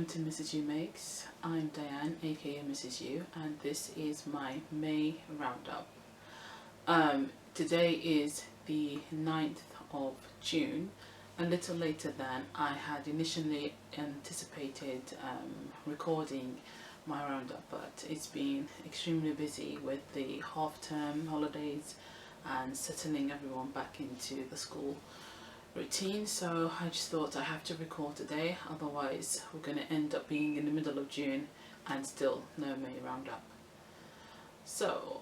to Mrs. U Makes. I'm Diane, aka Mrs. U, and this is my May roundup. Today is the 9th of June, a little later than I had initially anticipated recording my roundup, but it's been extremely busy with the half-term holidays and settling everyone back into the school routine, so I just thought I have to record today, otherwise we're going to end up being in the middle of June and still no May roundup. So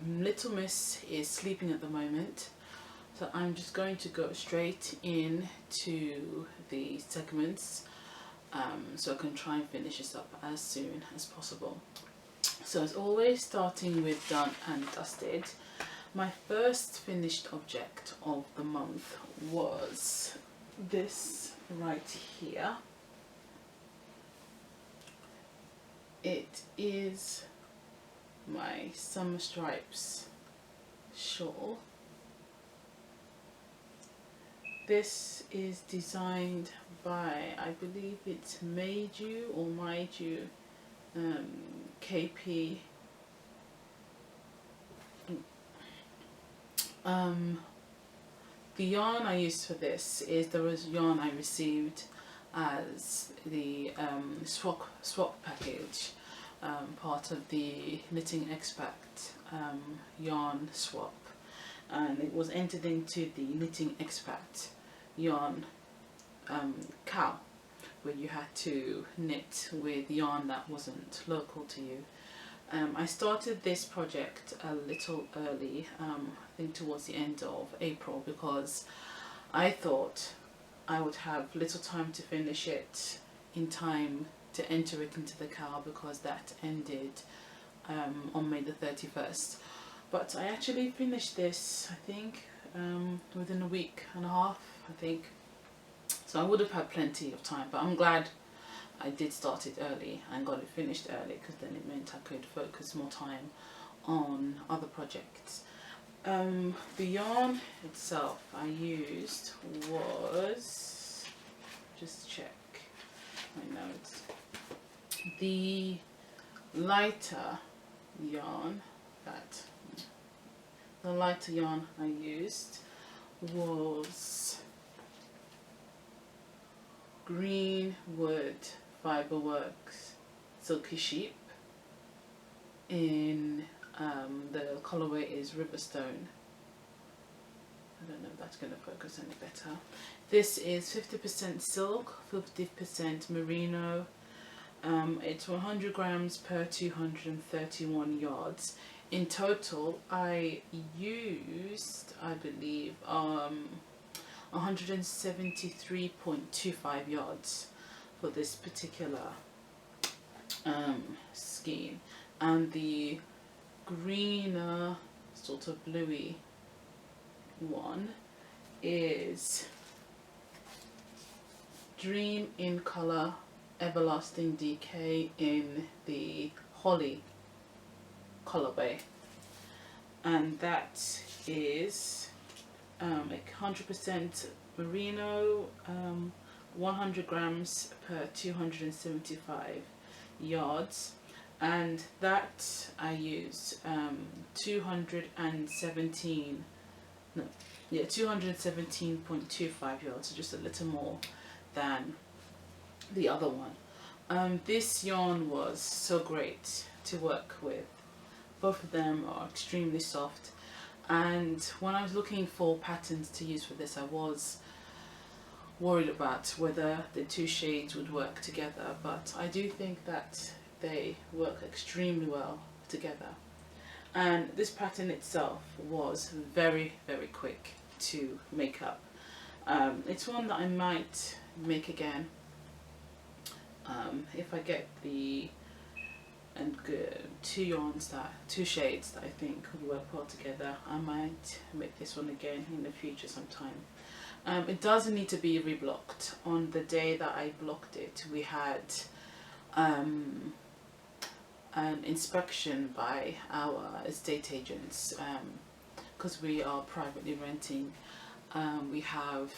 little miss is sleeping at the moment, so I'm just going to go straight into the segments so I can try and finish this up as soon as possible. So as always, starting with done and dusted. My first finished object of the month was this right here. It is my Summer Stripes shawl. This is designed by, I believe it's Maiju or Maiju KP. The yarn I used for this is the yarn I received as the swap package, part of the Knitting Expat yarn swap, and it was entered into the Knitting Expat yarn cow, where you had to knit with yarn that wasn't local to you. I started this project a little early, I think towards the end of April, because I thought I would have little time to finish it in time to enter it into the cow, because that ended on May the 31st. But I actually finished this, I think, within a week and a half, I think. So I would have had plenty of time, but I'm glad I did start it early and got it finished early, because then it meant I could focus more time on other projects. The yarn itself I used was, just check my notes, the lighter yarn I used was Greenwood Fiberworks Silky Sheep, in the colorway is Riverstone. I don't know if that's going to focus any better. This is 50% silk, 50% merino. It's 100 grams per 231 yards. In total I used, I believe, 173.25 yards for this particular skein, and the greener sort of bluey one is Dream in Color Everlasting Decay in the Holly colorway, and that is 100% merino, 100 grams per 275 yards, and that I used 217.25 yards, so just a little more than the other one. This yarn was so great to work with. Both of them are extremely soft, and when I was looking for patterns to use for this, I was worried about whether the two shades would work together, but I do think that they work extremely well together. And this pattern itself was very, very quick to make up. It's one that I might make again if I get the two shades that I think would work well together. I might make this one again in the future sometime. It doesn't need to be reblocked. On the day that I blocked it, we had an inspection by our estate agents, because we are privately renting. We have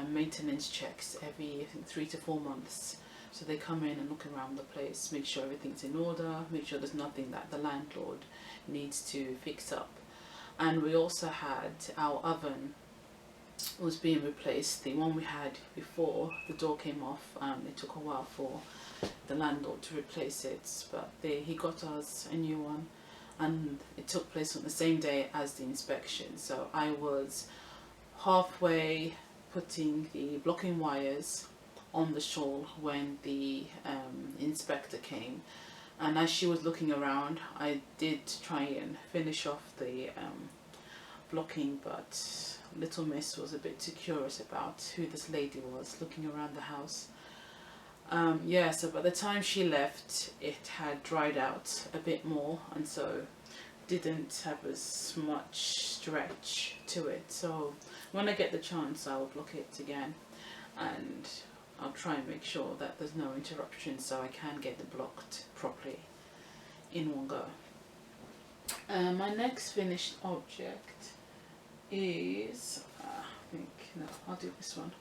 maintenance checks every, I think, 3 to 4 months So they come in and look around the place, make sure everything's in order, make sure there's nothing that the landlord needs to fix up. And we also had our oven was being replaced. The one we had before, the door came off, and it took a while for the landlord to replace it, but he got us a new one, and it took place on the same day as the inspection. So I was halfway putting the blocking wires on the shawl when the inspector came, and as she was looking around, I did try and finish off the blocking, but little miss was a bit too curious about who this lady was looking around the house. Yeah, so by the time she left, it had dried out a bit more, and so didn't have as much stretch to it. So when I get the chance, I'll block it again, and I'll try and make sure that there's no interruption so I can get it blocked properly in one go. My next finished object is, I'll do this one.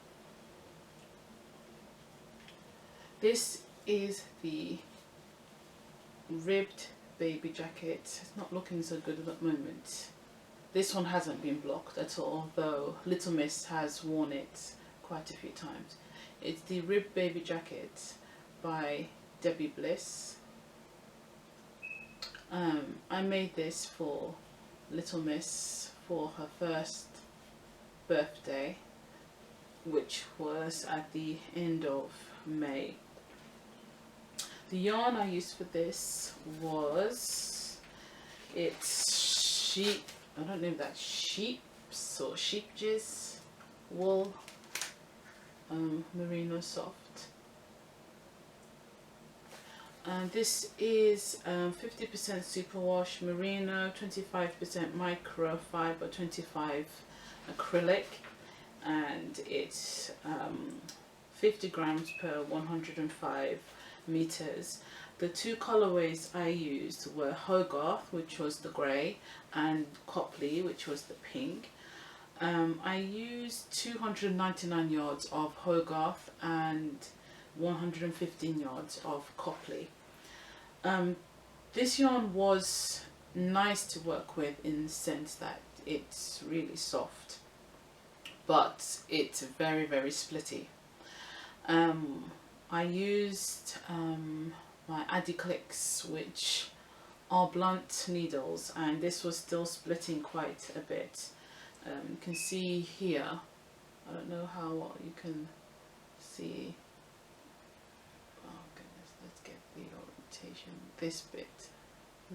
This is the ribbed baby jacket. It's not looking so good at the moment. This one hasn't been blocked at all, though Little Miss has worn it quite a few times. It's the ribbed baby jacket by Debbie Bliss. I made this for Little Miss for her first birthday, which was at the end of May. The yarn I used for this was, it's sheep, I don't know if that's sheep's or sheep's wool, merino soft. And this is 50% superwash merino, 25% microfiber, 25 acrylic, and it's 50 grams per 105 meters. The two colorways I used were Hogarth, which was the grey, and Copley, which was the pink. I used 299 yards of Hogarth and 115 yards of Copley. This yarn was nice to work with in the sense that it's really soft, but it's very, very splitty. I used my Addy Clicks, which are blunt needles, and this was still splitting quite a bit. You can see here, I don't know how well you can see. Oh goodness, let's get the orientation. This bit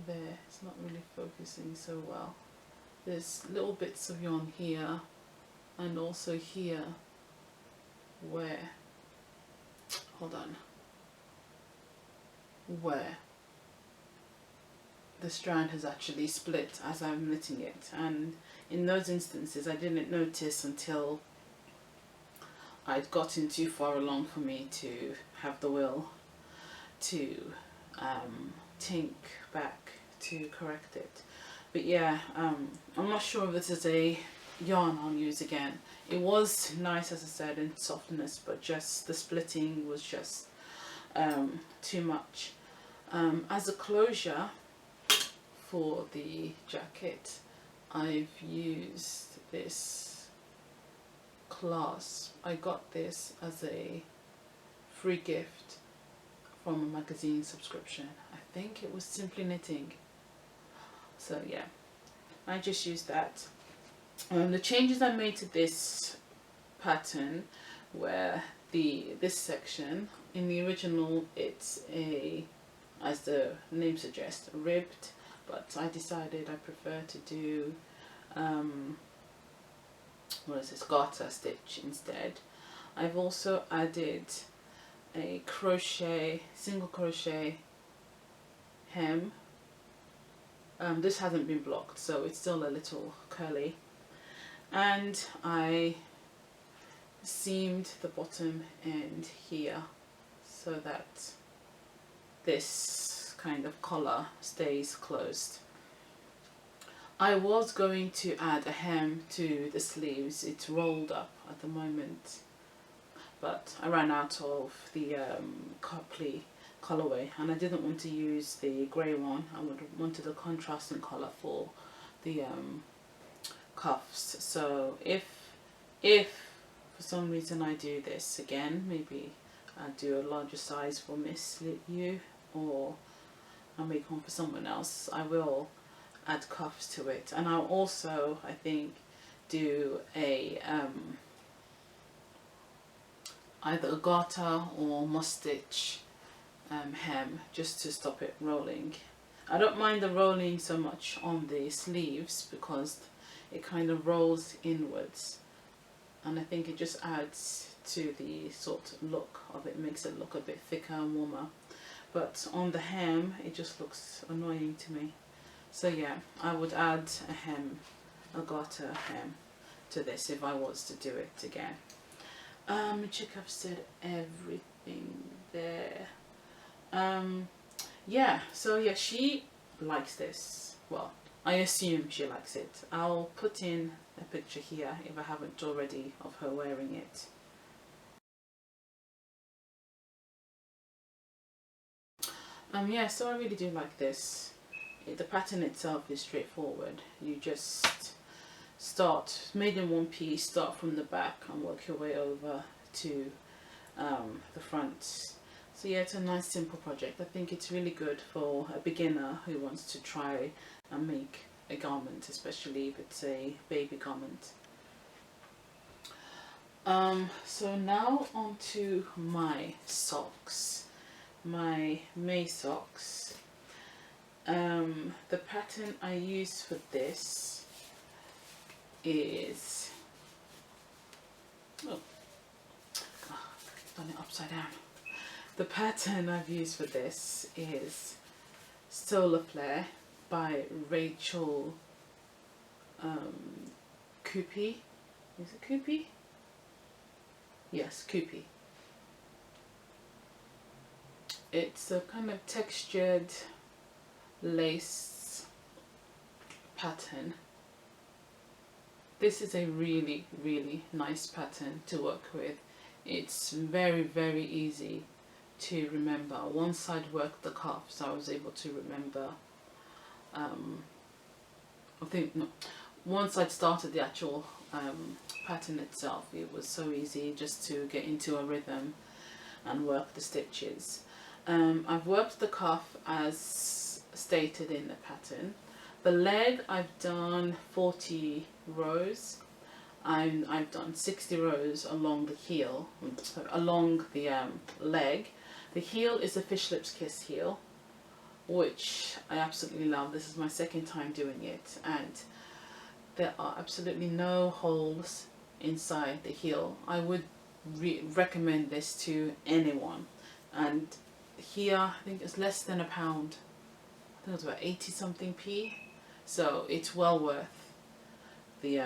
there, it's not really focusing so well. There's little bits of yarn here and also here where, hold on, where the strand has actually split as I'm knitting it, and in those instances I didn't notice until I'd gotten too far along for me to have the will to think back to correct it. But yeah, I'm not sure if this is a yarn I'll use again. It was nice, as I said, in softness, but just the splitting was just too much. As a closure for the jacket, I've used this clasp. I got this as a free gift from a magazine subscription. I think it was Simply Knitting. So yeah, I just used that. The changes I made to this pattern were this section. In the original, it's a, as the name suggests, ribbed, but I decided I prefer to do what is this, garter stitch instead. I've also added a crochet, single crochet hem. This hasn't been blocked, so it's still a little curly, and I seamed the bottom end here so that this kind of collar stays closed. I was going to add a hem to the sleeves. It's rolled up at the moment, but I ran out of the Copley colorway, and I didn't want to use the grey one. I wanted a contrasting colour for the cuffs. So if for some reason I do this again, maybe I'll do a larger size for Miss You, or I'll make one for someone else, I will add cuffs to it. And I'll also, I think, do a either a garter or moss stitch hem, just to stop it rolling. I don't mind the rolling so much on the sleeves because it kind of rolls inwards, and I think it just adds to the sort of look of it, makes it look a bit thicker and warmer. But on the hem it just looks annoying to me. So yeah, I would add a hem, a garter hem to this if I was to do it again. Check, I've said everything there. Yeah, so yeah, she likes this. Well, I assume she likes it. I'll put in a picture here if I haven't already of her wearing it. Yeah, so I really do like this. The pattern itself is straightforward. You just start, made in one piece, start from the back and work your way over to the front. So yeah, it's a nice simple project. I think it's really good for a beginner who wants to try and make a garment, especially if it's a baby garment. So now on to my socks, my May socks. The pattern I use for this is, oh, done it upside down. The pattern I've used for this is Solar Flare by Rachel Coopy. Is it Coopy? Yes, Coopy. It's a kind of textured lace pattern. This is a really, really nice pattern to work with. It's very, very easy to remember. Once I'd worked the cuffs, I was able to remember. Once I'd started the actual pattern itself, it was so easy just to get into a rhythm and work the stitches. I've worked the cuff as stated in the pattern. The leg, I've done 40 rows. I've done 60 rows along the heel, along the leg. The heel is a Fish Lips Kiss heel, which I absolutely love. This is my second time doing it, and there are absolutely no holes inside the heel. I would recommend this to anyone. And here, I think it's less than £1. I think it was about 80 something p. So it's well worth the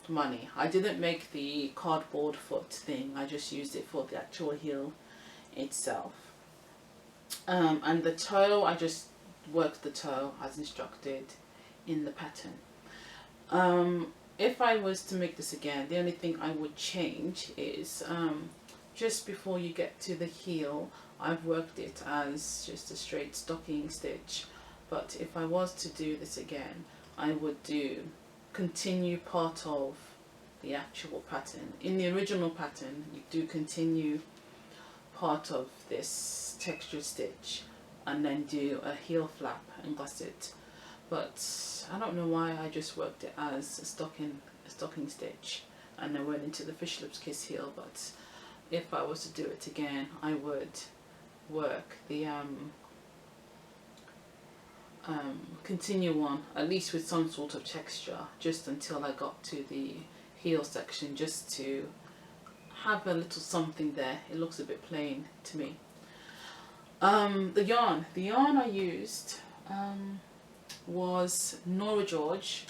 money. I didn't make the cardboard foot thing. I just used it for the actual heel itself. And the toe, I just worked the toe as instructed in the pattern. If I was to make this again, the only thing I would change is just before you get to the heel, I've worked it as just a straight stocking stitch. But if I was to do this again, I would continue part of the actual pattern. In the original pattern, you do continue part of this textured stitch and then do a heel flap and gusset. But I don't know why I just worked it as a stocking stitch and then went into the Fish Lips Kiss heel. But if I was to do it again, I would work the continue on, at least with some sort of texture, just until I got to the heel section, just to have a little something there. It looks a bit plain to me. The yarn I used was Nora George.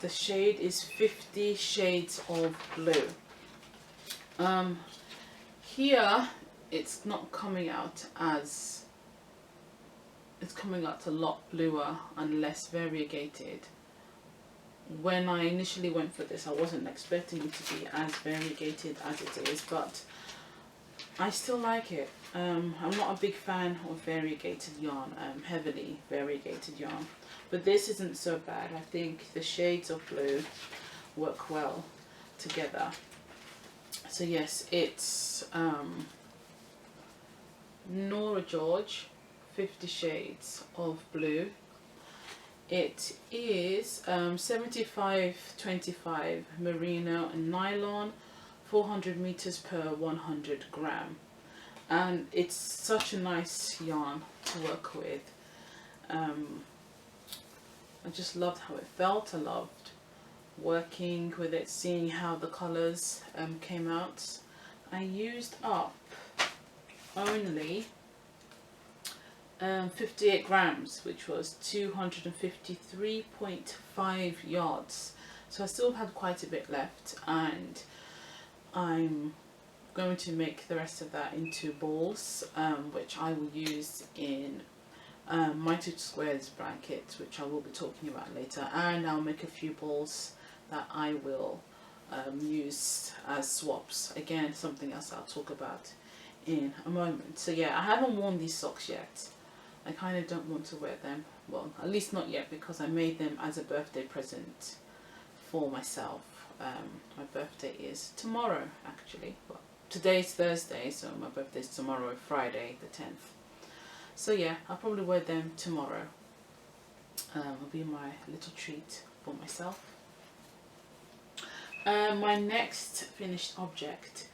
The shade is 50 Shades of Blue. Here it's not coming out as, it's coming out a lot bluer and less variegated. when I initially went for this, I wasn't expecting it to be as variegated as it is, but I still like it. I'm not a big fan of variegated yarn, heavily variegated yarn, but this isn't so bad. I think the shades of blue work well together. So yes, it's Nora George 50 Shades of Blue. It is 75-25 merino and nylon, 400 meters per 100 gram, and it's such a nice yarn to work with. I just loved how it felt. I loved working with it, seeing how the colors came out. I used up only 58 grams, which was 253.5 yards, so I still had quite a bit left, and I'm going to make the rest of that into balls, which I will use in my 2 squares blanket, which I will be talking about later, and I'll make a few balls that I will use as swaps. Again, something else I'll talk about in a moment. So yeah, I haven't worn these socks yet. I kind of don't want to wear them, well, at least not yet, because I made them as a birthday present for myself. My birthday is tomorrow, actually. Well, today's Thursday, so my birthday is tomorrow, Friday the 10th. So yeah, I'll probably wear them tomorrow. It'll be my little treat for myself. My next finished object,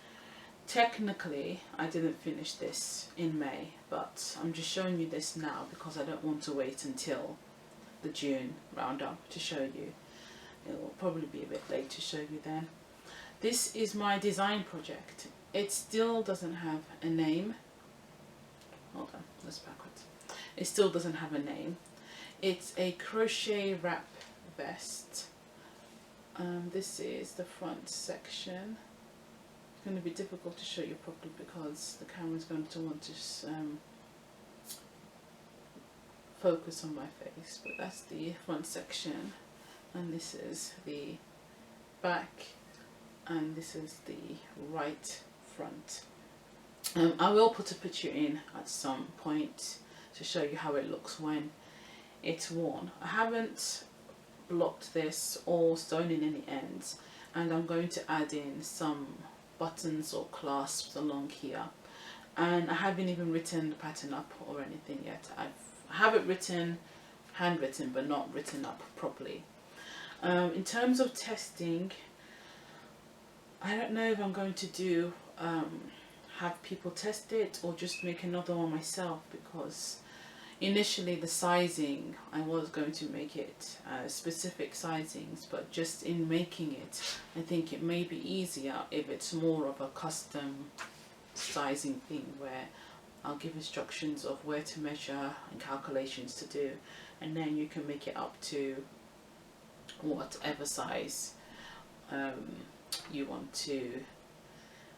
technically I didn't finish this in May, but I'm just showing you this now because I don't want to wait until the June roundup to show you. It will probably be a bit late to show you then. This is my design project. It still doesn't have a name. Hold on, that's backwards. It still doesn't have a name. It's a crochet wrap vest. This is the front section. It's going to be difficult to show you properly because the camera is going to want to focus on my face, but that's the front section, and this is the back, and this is the right front. I will put a picture in at some point to show you how it looks when it's worn. I haven't blocked this or sewn in any ends, and I'm going to add in some buttons or clasps along here, and I haven't even written the pattern up or anything yet. I have it written, handwritten, but not written up properly. In terms of testing, I don't know if I'm going to do have people test it or just make another one myself, because initially the sizing, I was going to make it specific sizings, but just in making it, I think it may be easier if it's more of a custom sizing thing where I'll give instructions of where to measure and calculations to do, and then you can make it up to whatever size you want to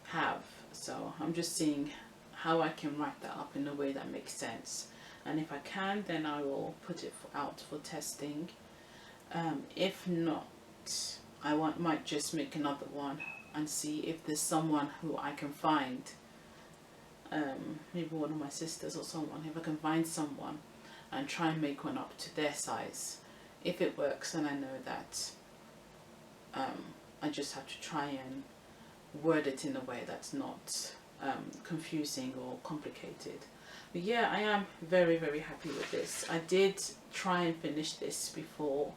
have. So I'm just seeing how I can write that up in a way that makes sense, and if I can, then I will put it out for testing. If not, I might just make another one and see if there's someone who I can find, maybe one of my sisters or someone, if I can find someone and try and make one up to their size. If it works, then I know that I just have to try and word it in a way that's not confusing or complicated. But yeah, I am very, very happy with this. I did try and finish this before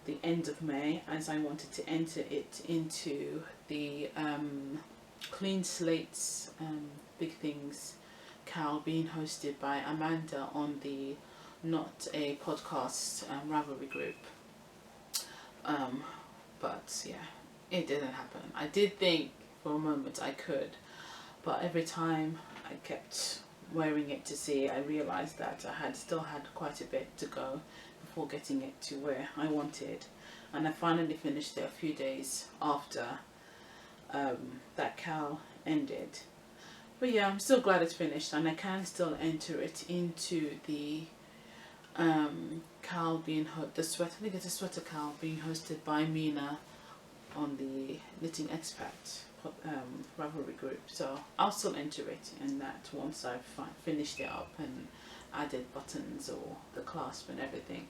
the end of May, as I wanted to enter it into the Clean Slates Big Things Cal, being hosted by Amanda on the Not a Podcast Ravelry group. But yeah, it didn't happen. I did think for a moment I could, but every time I kept wearing it to see, I realized that I still had quite a bit to go before getting it to where I wanted, and I finally finished it a few days after that Cal ended. But yeah, I'm still glad it's finished, and I can still enter it into the Cal being the sweater, I think it's a sweater Cal being hosted by Mina on the Knitting Expert Ravelry group. So I'll still enter it in that once I've finished it up and added buttons or the clasp and everything.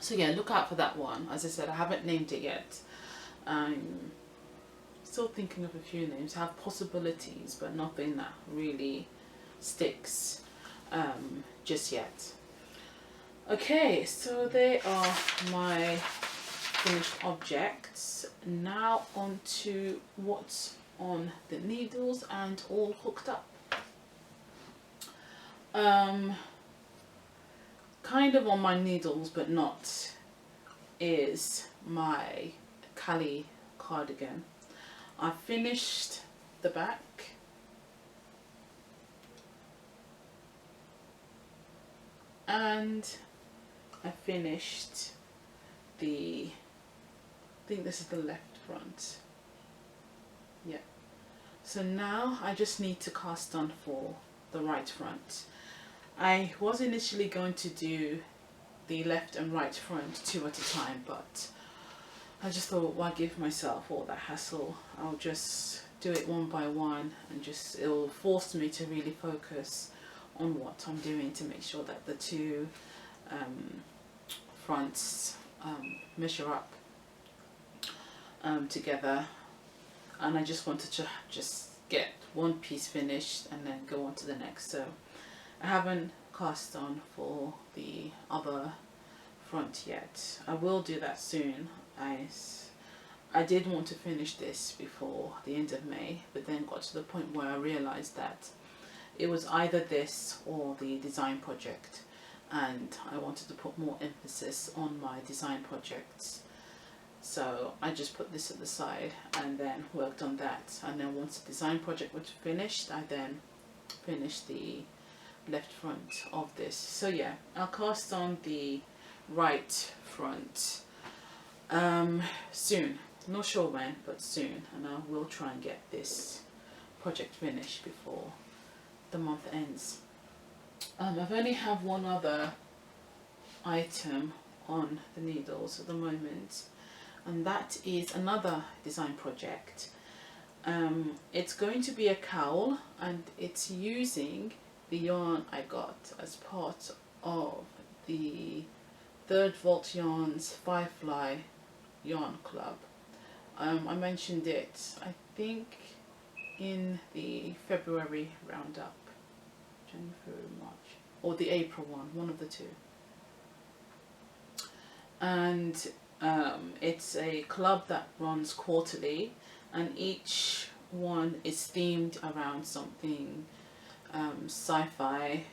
So yeah, look out for that one. As I said, I haven't named it yet. I'm still thinking of a few names. I have possibilities, but nothing that really sticks just yet. Okay, so they are my finished objects. Now on to what's on the needles and all hooked up. Kind of on my needles but not is my Cali cardigan. I finished the back and I finished I think this is the left front. Yeah. So now I just need to cast on for the right front. I was initially going to do the left and right front 2 at a time, but I just thought, why give myself all that hassle? I'll just do it one by one, and it'll force me to really focus on what I'm doing to make sure that the two fronts measure up together. And I just wanted to just get one piece finished and then go on to the next. So I haven't cast on for the other front yet. I will do that soon. I did want to finish this before the end of May, but then got to the point where I realized that it was either this or the design project, and I wanted to put more emphasis on my design projects. So I just put this at the side and then worked on that, and then once the design project was finished, I then finished the left front of this. So yeah, I'll cast on the right front soon. Not sure when, but soon, and I will try and get this project finished before the month ends. I've only have one other item on the needles at the moment, and that is another design project. It's going to be a cowl, and it's using the yarn I got as part of the Third Vault Yarns Firefly Yarn Club. I mentioned it, I think, in the February roundup, January, March, or the April one of the two. And it's a club that runs quarterly, and each one is themed around something sci-fi,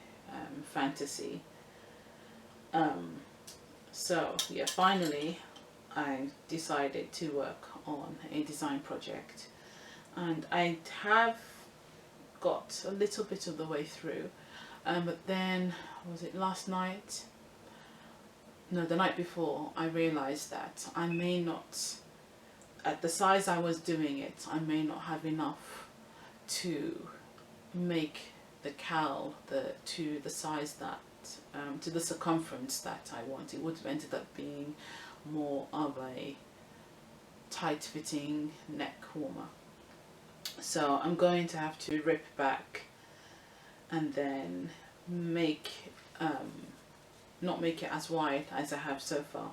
fantasy. So yeah, finally I decided to work on a design project, and I have got a little bit of the way through, but then, was it last night? No, the night before, I realized that I may not, at the size I was doing it, I may not have enough to make the cowl to the size that, to the circumference that I want. It would have ended up being more of a tight fitting neck warmer. So I'm going to have to rip back and then not make it as wide as I have so far.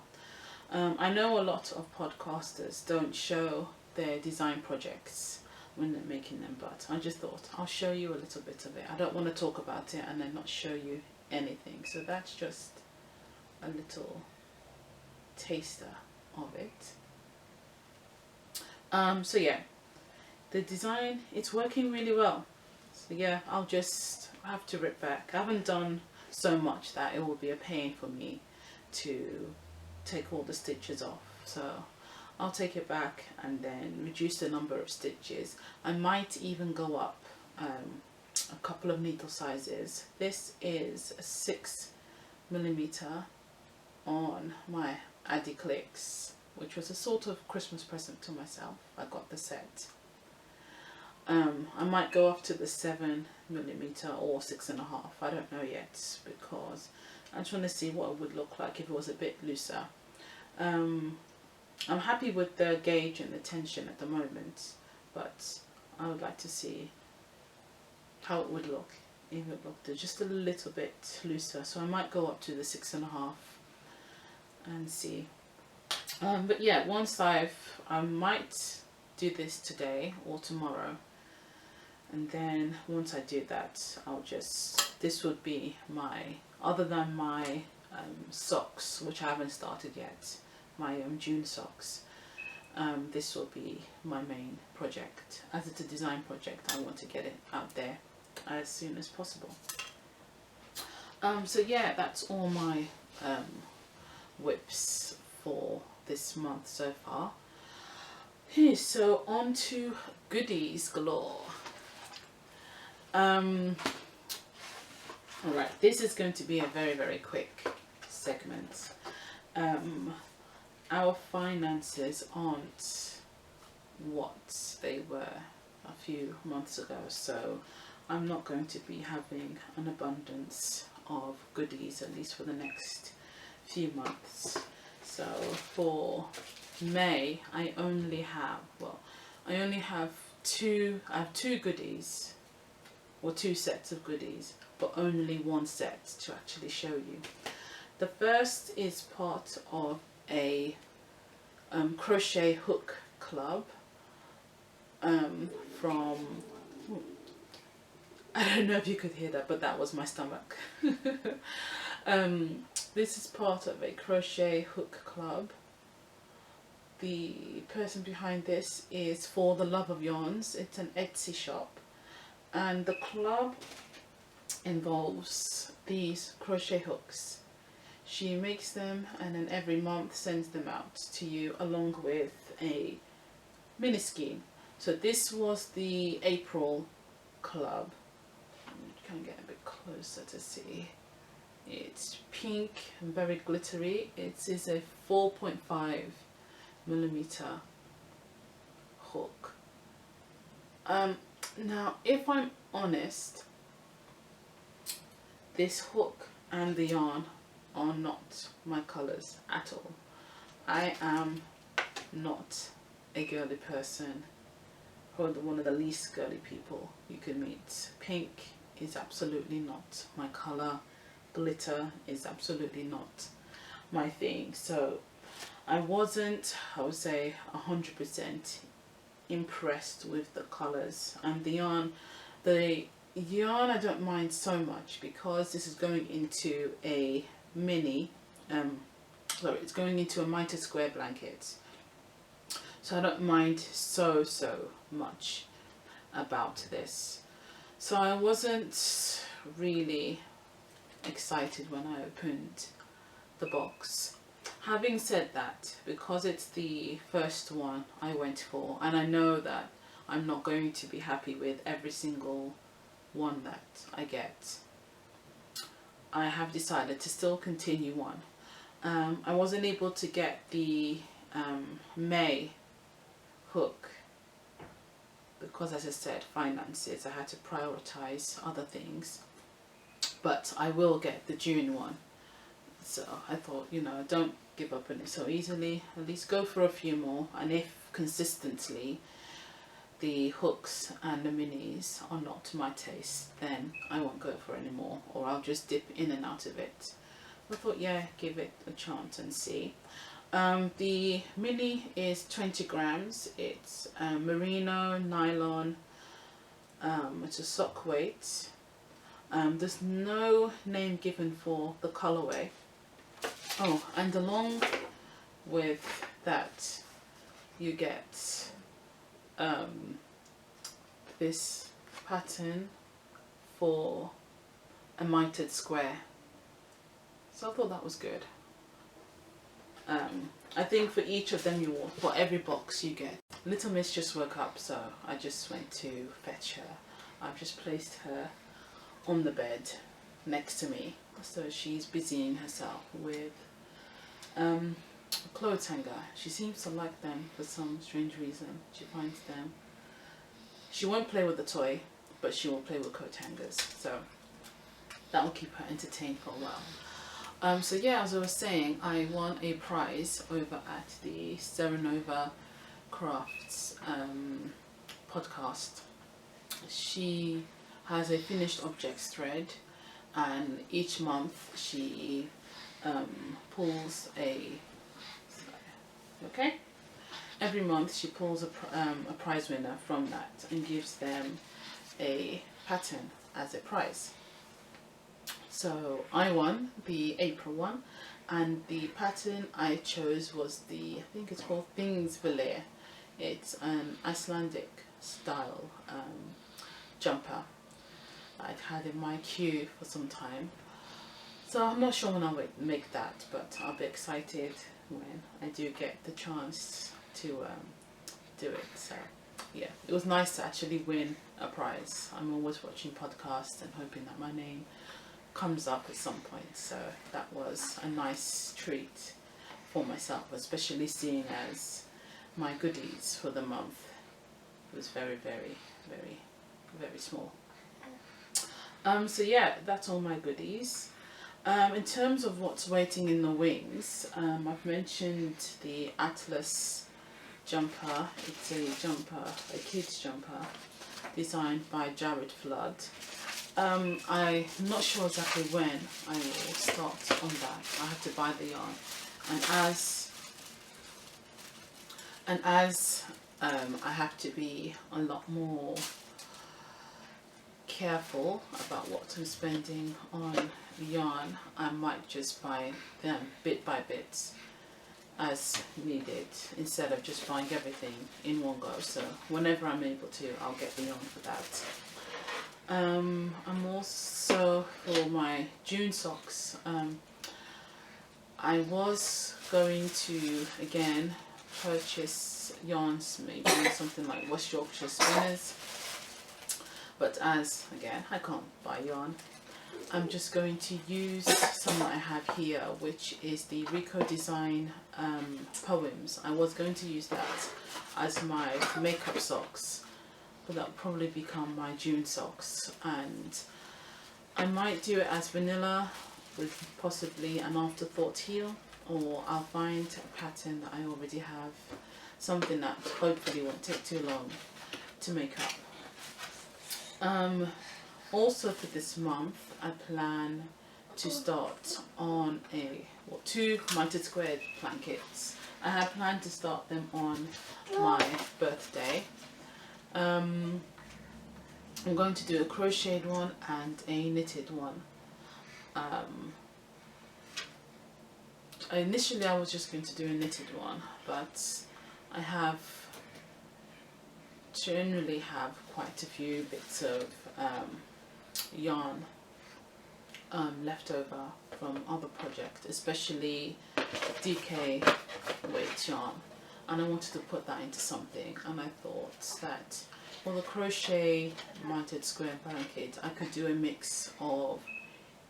I know a lot of podcasters don't show their design projects when they're making them, but I just thought I'll show you a little bit of it. I don't want to talk about it and then not show you anything, so that's just a little taster of it. So yeah, the design, it's working really well. So yeah, I'll just have to rip back. I haven't done so much that it will be a pain for me to take all the stitches off, so I'll take it back and then reduce the number of stitches. I might even go up a couple of needle sizes. This is a 6mm on my Addy Clicks, which was a sort of Christmas present to myself. I got the set. I might go up to the 7 millimeter or 6.5. I don't know yet, because I'm trying to see what it would look like if it was a bit looser. I'm happy with the gauge and the tension at the moment, but I would like to see how it would look if it looked just a little bit looser. So I might go up to the 6.5 and see. But yeah, once I might do this today or tomorrow, and then once I do that, this would be my, other than my socks, which I haven't started yet, my June socks, this will be my main project. As it's a design project, I want to get it out there as soon as possible. So yeah, that's all my whips for this month so far. So on to goodies galore. Alright, this is going to be a very quick segment. Our finances aren't what they were a few months ago, so I'm not going to be having an abundance of goodies, at least for the next few months. So for May, I only have two goodies, or two sets of goodies, but only one set to actually show you. The first is part of a crochet hook club from, I don't know if you could hear that, but that was my stomach. This is part of a crochet hook club. The person behind this is For the Love of Yarns. It's an Etsy shop, and the club involves these crochet hooks. She makes them and then every month sends them out to you along with a mini skein. So this was the April club. I'm trying to get a bit closer to see. It's pink and very glittery. It is a 4.5 millimeter hook. Now, if I'm honest, this hook and the yarn are not my colours at all. I am not a girly person, probably one of the least girly people you can meet. Pink is absolutely not my colour. Glitter is absolutely not my thing. So I wasn't, I would say, 100% impressed with the colours and the yarn. The yarn I don't mind so much, because this is going into a mini, it's going into a mitered square blanket, so I don't mind so much about this. So I wasn't really excited when I opened the box. Having said that, because it's the first one I went for, and I know that I'm not going to be happy with every single one that I get, I have decided to still continue on. I wasn't able to get the May hook because, as I said, finances. I had to prioritize other things, but I will get the June one. So I thought, you know, don't give up on it so easily. At least go for a few more, and if consistently the hooks and the minis are not to my taste, then I won't go for any more, or I'll just dip in and out of it. I thought, yeah, give it a chance and see. The mini is 20 grams. It's merino nylon. It's a sock weight. There's no name given for the colorway. Oh, and along with that you get this pattern for a mitered square. So I thought that was good. I think for each of them, for every box you get. Little Miss just woke up, so I just went to fetch her. I've just placed her on the bed next to me, so she's busying herself with a clothes hanger. She seems to like them for some strange reason. She finds them. She won't play with the toy. but she will play with coat hangers, so that will keep her entertained for a while. So yeah, as I was saying, I won a prize over at the Serenova Crafts podcast. She has a finished objects thread, and each month she pulls every month she pulls a prize winner from that and gives them a pattern as a prize. So I won the April one, and the pattern I chose was I think it's called Things Valerie. It's an Icelandic style jumper I'd had in my queue for some time. So I'm not sure when I'll make that, but I'll be excited when I do get the chance to do it. So yeah, it was nice to actually win a prize. I'm always watching podcasts and hoping that my name comes up at some point, so that was a nice treat for myself, especially seeing as my goodies for the month was very, very, very, very small. So yeah, that's all my goodies. In terms of what's waiting in the wings, I've mentioned the Atlas jumper. It's a kid's jumper designed by Jared Flood. I'm not sure exactly when I will start on that. I have to buy the yarn, and as I have to be a lot more careful about what I'm spending on yarn, I might just buy them bit by bit as needed instead of just buying everything in one go. So whenever I'm able to, I'll get the yarn for that. I'm also, for my June socks, I was going to again purchase yarns, maybe something like West Yorkshire Spinners, but as again I can't buy yarn, I'm just going to use some that I have here, which is the Rico Design Poems. I was going to use that as my makeup socks, but that'll probably become my June socks, and I might do it as vanilla with possibly an afterthought heel, or I'll find a pattern that I already have, something that hopefully won't take too long to make up. Also for this month, I plan to start on two mitered squared blankets. I have planned to start them on my birthday. I'm going to do a crocheted one and a knitted one. Initially I was just going to do a knitted one, but I generally have quite a few bits of yarn left over from other projects, especially DK weight yarn, and I wanted to put that into something, and I thought that for the crochet mounted square blanket I could do a mix of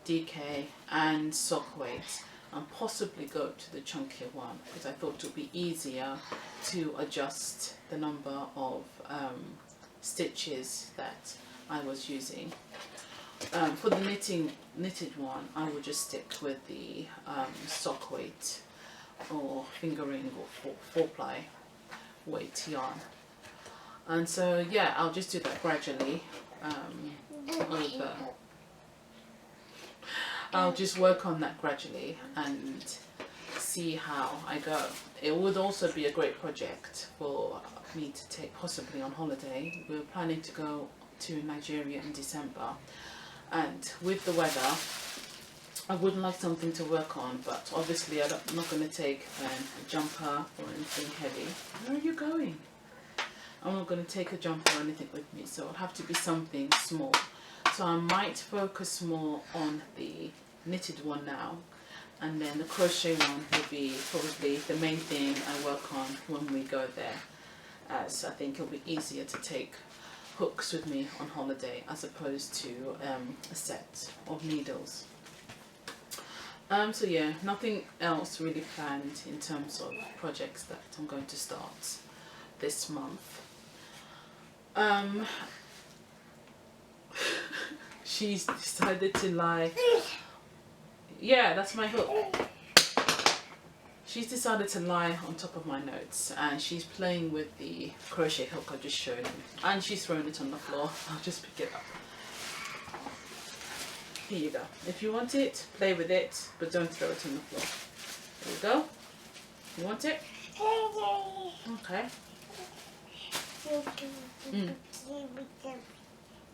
DK and sock weight and possibly go to the chunkier one, because I thought it would be easier to adjust the number of stitches that I was using. For the knitted one, I will just stick with the sock weight or fingering or 4-ply weight yarn. And so yeah, I'll just do that gradually. I'll just work on that gradually and see how I go. It would also be a great project for me to take possibly on holiday. We're planning to go to Nigeria in December, and with the weather I would like something to work on, but obviously I'm not going to take a jumper or anything heavy. Where are you going? I'm not going to take a jumper or anything with me, so it'll have to be something small. So I might focus more on the knitted one now, and then the crochet one will be probably the main thing I work on when we go there, as I think it'll be easier to take hooks with me on holiday as opposed to a set of needles. So yeah, nothing else really planned in terms of projects that I'm going to start this month. she's decided to lie. Yeah, that's my hook. She's decided to lie on top of my notes, and she's playing with the crochet hook I just showed you, and she's throwing it on the floor. I'll just pick it up. Here you go. If you want it, play with it, but don't throw it on the floor. There you go. You want it? Okay.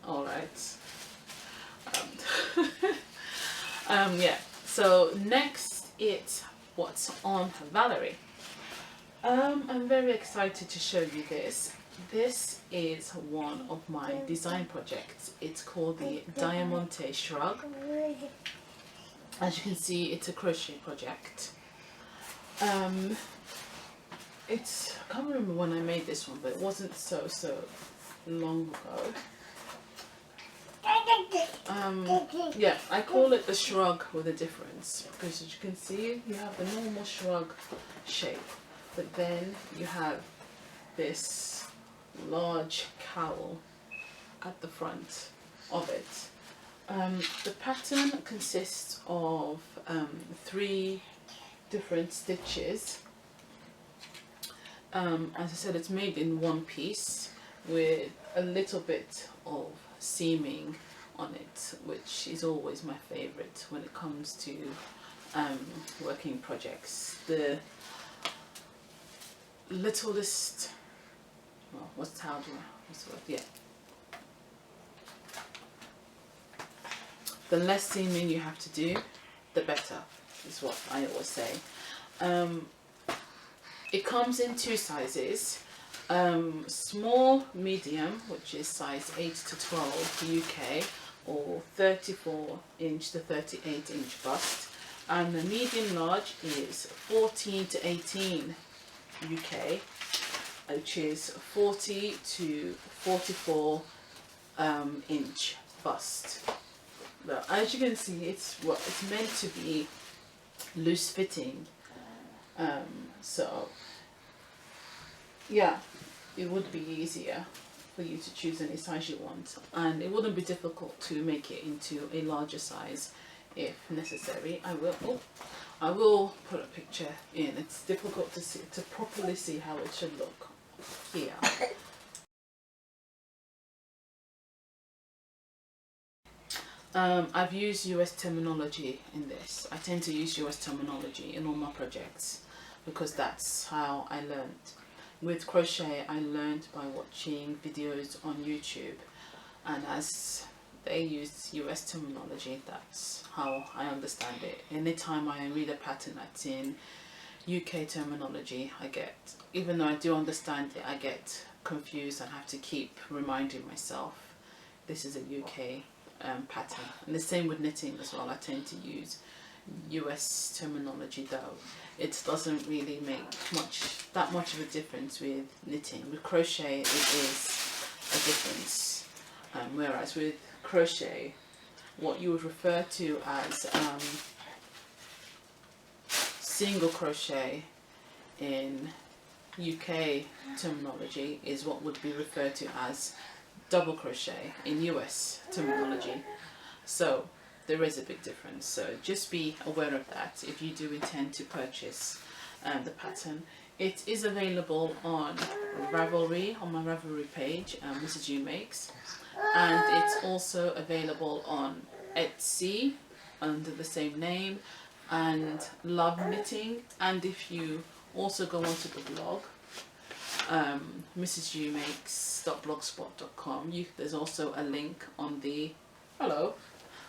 All right. Yeah. So next, it's what's on Valerie. I'm very excited to show you this. This is one of my design projects. It's called the Diamante Shrug. As you can see, it's a crochet project. It's, I can't remember when I made this one, but it wasn't so long ago. Yeah, I call it the shrug with a difference, because as you can see, you have the normal shrug shape, but then you have this large cowl at the front of it. The pattern consists of 3 different stitches. As I said, it's made in one piece with a little bit of seaming on it, which is always my favorite when it comes to working projects. The littlest, well, what's the word? Yeah. The less seaming you have to do, the better, is what I always say. It comes in 2 sizes. Small, medium, which is size 8 to 12 UK, or 34 inch to 38 inch bust, and the medium large is 14 to 18 UK, which is 40 to 44 inch bust. But as you can see, it's meant to be loose fitting, so yeah, it would be easier for you to choose any size you want, and it wouldn't be difficult to make it into a larger size if necessary. I will put a picture in. It's difficult to properly see how it should look here. I've used US terminology in this. I tend to use US terminology in all my projects because that's how I learned. With crochet, I learned by watching videos on YouTube, and as they use US terminology, that's how I understand it. Anytime I read a pattern that's in UK terminology, even though I do understand it, I get confused and have to keep reminding myself this is a UK pattern. And the same with knitting as well. I tend to use US terminology, though it doesn't really make that much of a difference with knitting. With crochet, it is a difference, whereas with crochet, what you would refer to as single crochet in UK terminology is what would be referred to as double crochet in US terminology. So there is a big difference, so just be aware of that if you do intend to purchase the pattern. It is available on Ravelry, on my Ravelry page, Mrs. You Makes, and it's also available on Etsy under the same name, and Love Knitting. And if you also go onto the blog, mrsyoumakes.blogspot.com, there's also a link on the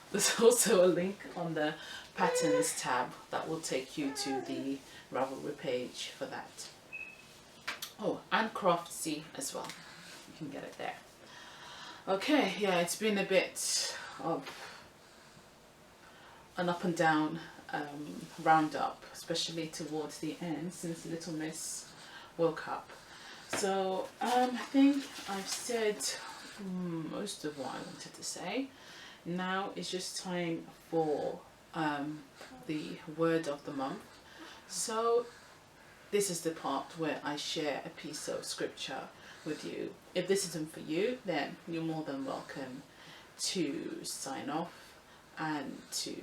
there's also a link on the patterns tab that will take you to the Ravelry page for that. Oh, and Craftsy as well, you can get it there. Okay, yeah, it's been a bit of an up and down roundup, especially towards the end since Little Miss woke up. So I think I've said most of what I wanted to say. Now it's just time for the word of the month. So this is the part where I share a piece of scripture with you. If this isn't for you, then you're more than welcome to sign off and to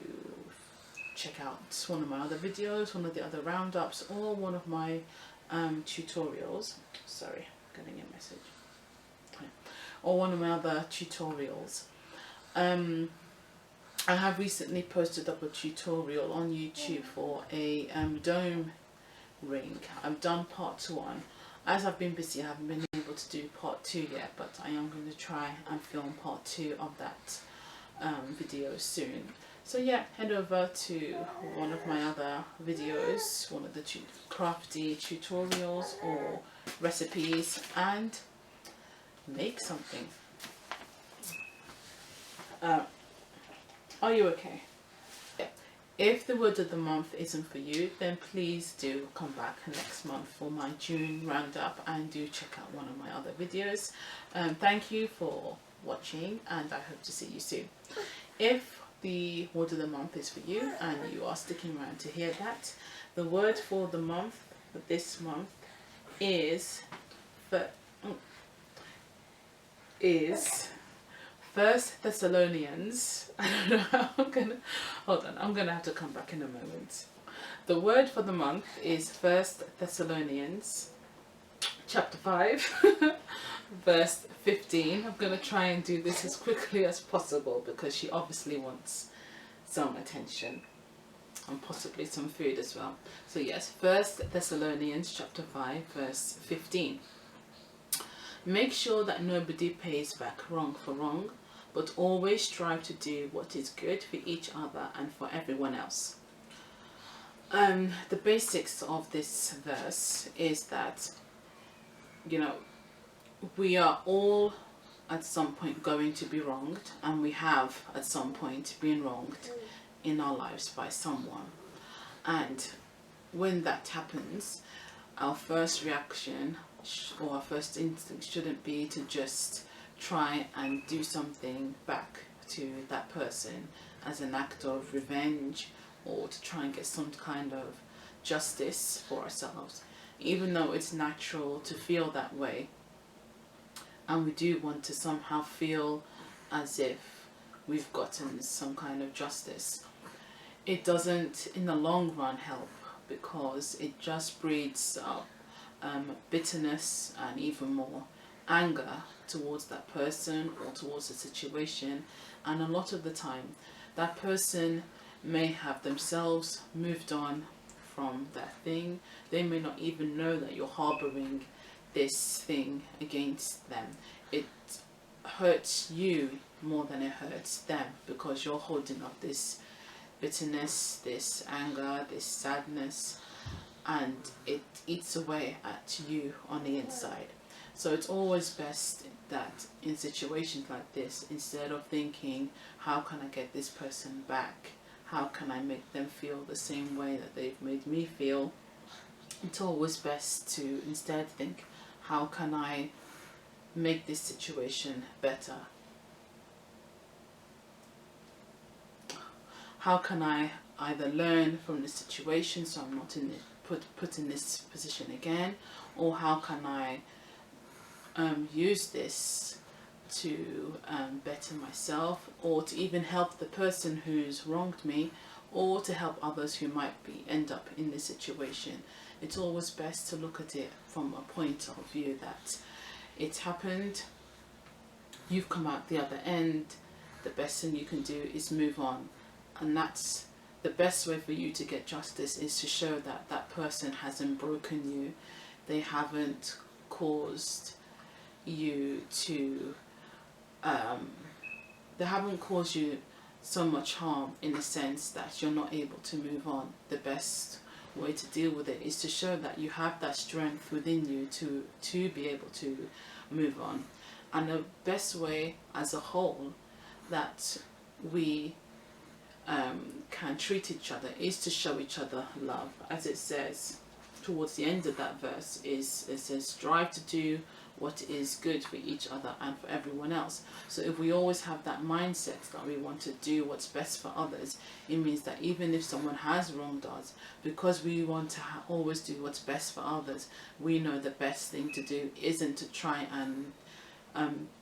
check out one of my other videos, one of the other roundups, or one of my tutorials. Sorry, getting a message. Or one of my other tutorials. I have recently posted up a tutorial on YouTube for a dome ring. I've done part 1. As I've been busy, I haven't been able to do part 2 yet, but I am going to try and film part 2 of that video soon. So yeah, head over to one of my other videos, one of the crafty tutorials or recipes, and make something. Are you okay? Yeah. If the word of the month isn't for you, then please do come back next month for my June roundup, and do check out one of my other videos. Thank you for watching, and I hope to see you soon. If the word of the month is for you and you are sticking around to hear that, the word for the month, for this month, is First Thessalonians. I don't know how I'm gonna have to come back in a moment. The word for the month is First Thessalonians chapter 5 verse 15. I'm gonna try and do this as quickly as possible because she obviously wants some attention and possibly some food as well. So yes, First Thessalonians chapter 5 verse 15. Make sure that nobody pays back wrong for wrong, but always strive to do what is good for each other and for everyone else. The basics of this verse is that, you know, we are all at some point going to be wronged, and we have at some point been wronged in our lives by someone. And when that happens, our first reaction or our first instinct shouldn't be to just try and do something back to that person as an act of revenge, or to try and get some kind of justice for ourselves, even though it's natural to feel that way, and we do want to somehow feel as if we've gotten some kind of justice. It doesn't in the long run help, because it just breeds up bitterness and even more anger towards that person or towards the situation. And a lot of the time that person may have themselves moved on from that thing. They may not even know that you're harboring this thing against them. It hurts you more than it hurts them, because you're holding up this bitterness, this anger, this sadness, and it eats away at you on the inside. So it's always best that in situations like this, instead of thinking, how can I get this person back? How can I make them feel the same way that they've made me feel? It's always best to instead think, how can I make this situation better? How can I either learn from the situation so I'm not in it, put in this position again, or how can I use this to better myself, or to even help the person who's wronged me, or to help others who might end up in this situation. It's always best to look at it from a point of view that it's happened, you've come out the other end, the best thing you can do is move on. And that's the best way for you to get justice, is to show that that person hasn't broken you, they haven't caused you to they haven't caused you so much harm, in the sense that you're not able to move on. The best way to deal with it is to show that you have that strength within you to be able to move on. And the best way as a whole that we can treat each other is to show each other love. As it says towards the end of that verse, it says strive to do what is good for each other and for everyone else. So if we always have that mindset that we want to do what's best for others, it means that even if someone has wronged us, because we want to always do what's best for others, we know the best thing to do isn't to try and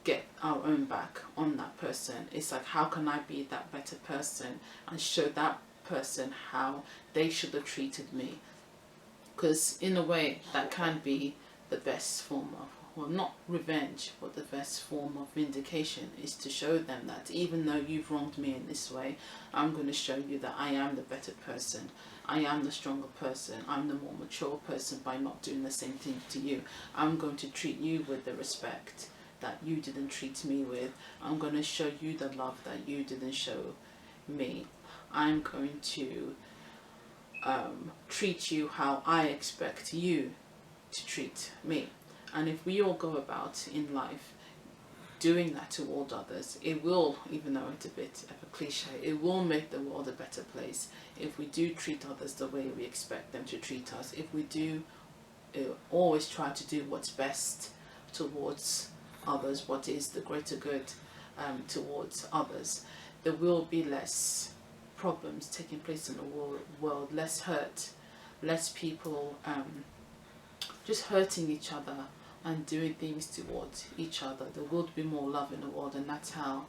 get our own back on that person. It's like, how can I be that better person and show that person how they should have treated me? Because in a way that can be the best form of, well, not revenge, but the best form of vindication, is to show them that even though you've wronged me in this way, I'm going to show you that I am the better person, I am the stronger person, I'm the more mature person by not doing the same thing to you. I'm going to treat you with the respect that you didn't treat me with. I'm going to show you the love that you didn't show me. I'm going to treat you how I expect you to treat me. And if we all go about in life doing that toward others, it will, even though it's a bit of a cliche, it will make the world a better place. If we do treat others the way we expect them to treat us, if we do always try to do what's best towards others, what is the greater good towards others, there will be less problems taking place in the world, less hurt, less people just hurting each other and doing things towards each other. There will be more love in the world, and that's how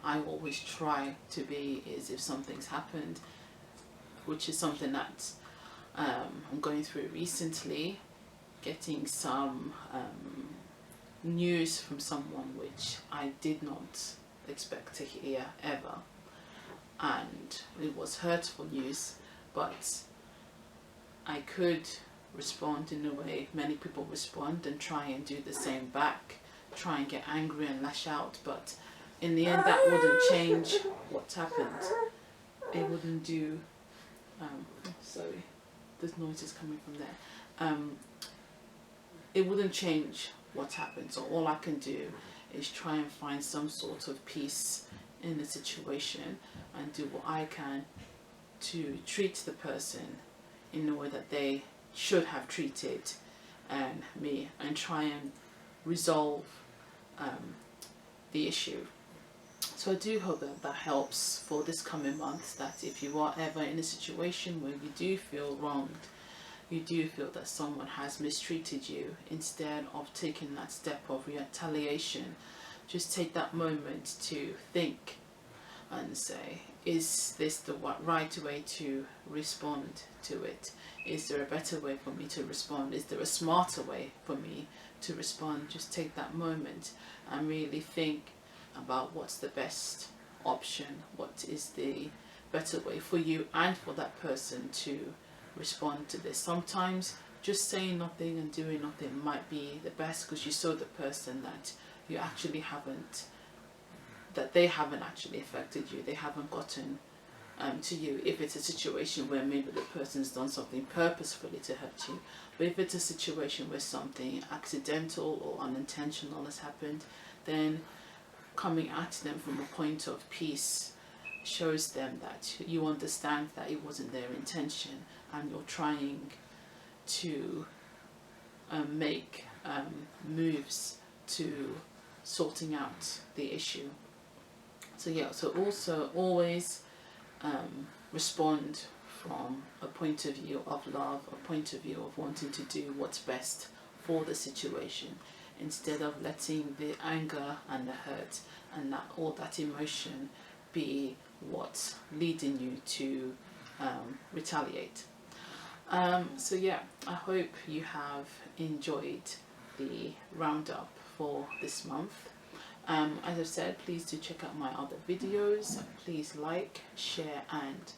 I always try to be. Is if something's happened, which is something that I'm going through recently, getting some news from someone which I did not expect to hear ever, and it was hurtful news, but I could respond in the way many people respond and try and do the same back, try and get angry and lash out, but in the end that wouldn't change what happened. It wouldn't do sorry, there's noises coming from there. It wouldn't change what happened, so all I can do is try and find some sort of peace in the situation and do what I can to treat the person in the way that they should have treated me, and try and resolve the issue. So I do hope that that helps for this coming month, that if you are ever in a situation where you do feel wronged, you do feel that someone has mistreated you, instead of taking that step of retaliation, just take that moment to think and say, is this the right way to respond to it? Is there a better way for me to respond? Is there a smarter way for me to respond? Just take that moment and really think about what's the best option, what is the better way for you and for that person to respond to this. Sometimes just saying nothing and doing nothing might be the best, because you show the person that you actually haven't, that they haven't actually affected you, they haven't gotten to you. If it's a situation where maybe the person's done something purposefully to hurt you, but if it's a situation where something accidental or unintentional has happened, then coming at them from a point of peace shows them that you understand that it wasn't their intention, and you're trying to make moves to sorting out the issue. So yeah, so also always respond from a point of view of love, a point of view of wanting to do what's best for the situation, instead of letting the anger and the hurt and that all that emotion be what's leading you to retaliate. So yeah, I hope you have enjoyed the roundup for this month. As I've said, please do check out my other videos. Please like, share and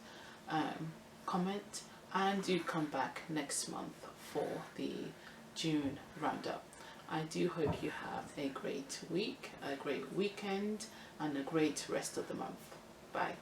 comment, and do come back next month for the June roundup. I do hope you have a great week, a great weekend, and a great rest of the month. Bye.